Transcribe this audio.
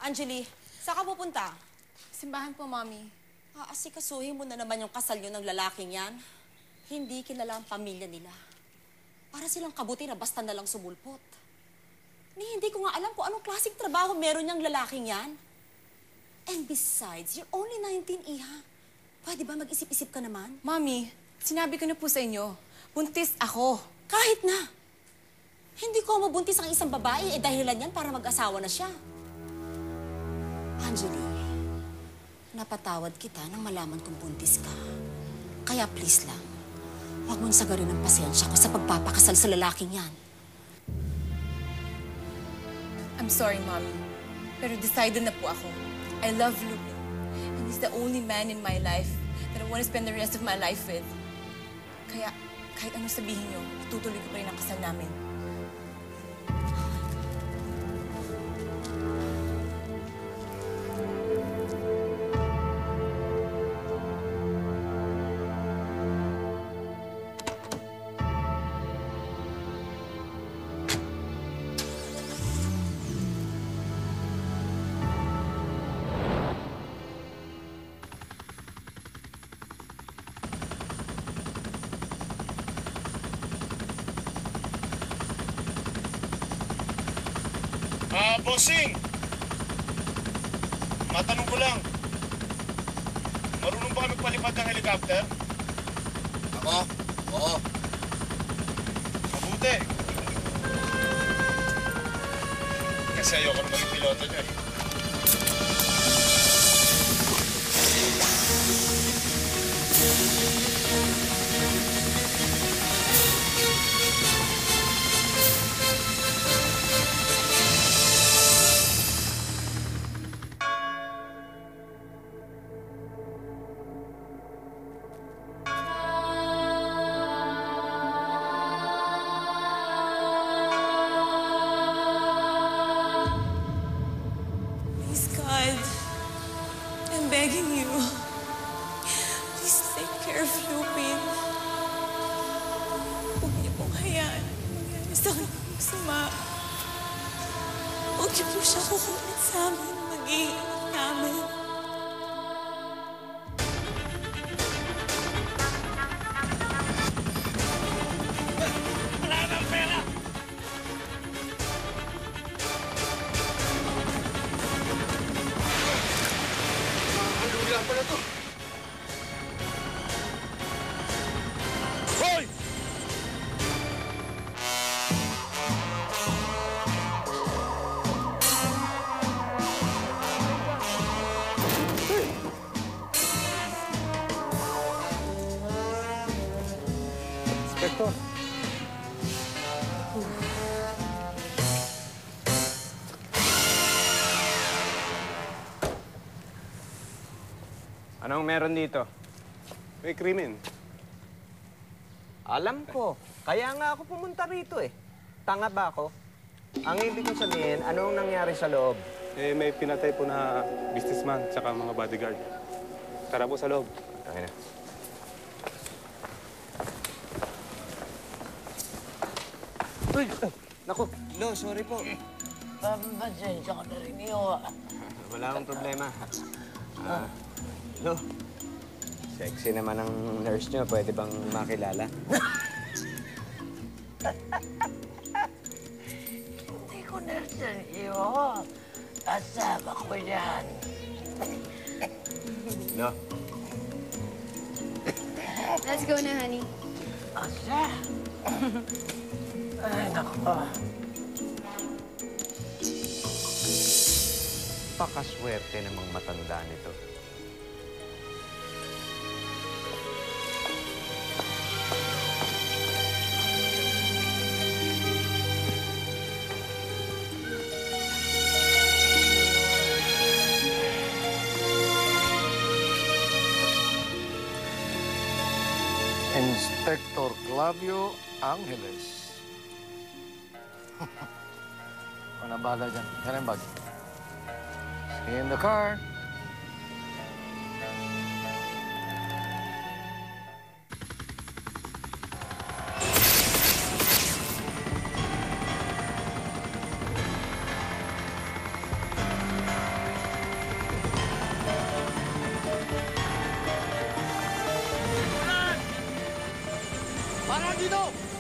Anjali, saan ka pupunta? Simbahan po, Mommy. Aasikasuhin mo na naman yung kasal yun ng lalaking yan. Hindi kilala ang pamilya nila. Para silang kabuti na basta na lang sumulpot. Hindi ko nga alam kung anong klaseng trabaho meron niyang lalaking yan. And besides, you're only 19, Iha. Pwede ba mag-isip-isip ka naman? Mommy, sinabi ko na po sa inyo, buntis ako. Kahit na. Hindi ko mabuntis ang isang babae, dahilan yan para mag-asawa na siya. Anjali, napatawad kita nang malaman kong buntis ka. Kaya please lang, huwag mong sagarin ang pasensya ko sa pagpapakasal sa lalaking yan. I'm sorry, Mommy. Pero decided na po ako. I love Lupin. And he's the only man in my life that I want to spend the rest of my life with. Kaya, kahit ano sabihin niyo, itutuloy ko pa rin ang kasal namin. Bossing! Matanong ko lang. Marunong ba kami palipad ng helicopter? Ako? Oo. Mabuti. Kasi ayoko na maging piloto niya. I'm begging you. Please take care of Lupin. Huwag niyo pong hayaan mangyari sa kanyang masama. Huwag niyo po siya kukunin sa amin. Mag-iingat namin. Wala nang pera! Lang pala to. Hoy! Inspector. Anong meron dito? May krimen. Alam ko. Kaya nga ako pumunta rito eh. Tanga ba ako? Ang ibig kong sabihin, anong nangyari sa loob? May pinatay po na businessman tsaka mga bodyguard. Tara po sa loob. Tangina. Uy! Naku, Lo, sorry po. Pasensya ka na rin iyo. Wala akong problema. Lo, sexy naman ang nurse niyo. Pwede bang makilala? Hindi ko nersan iyo. Kasama ko yan. Lo. Let's go na, honey. Asa? Ay, naku. Pakaswerte namang matanda nito. Inspector Clavio Angeles. Wala bala dyan. Yan ang bag. Stay in the car. Para dito!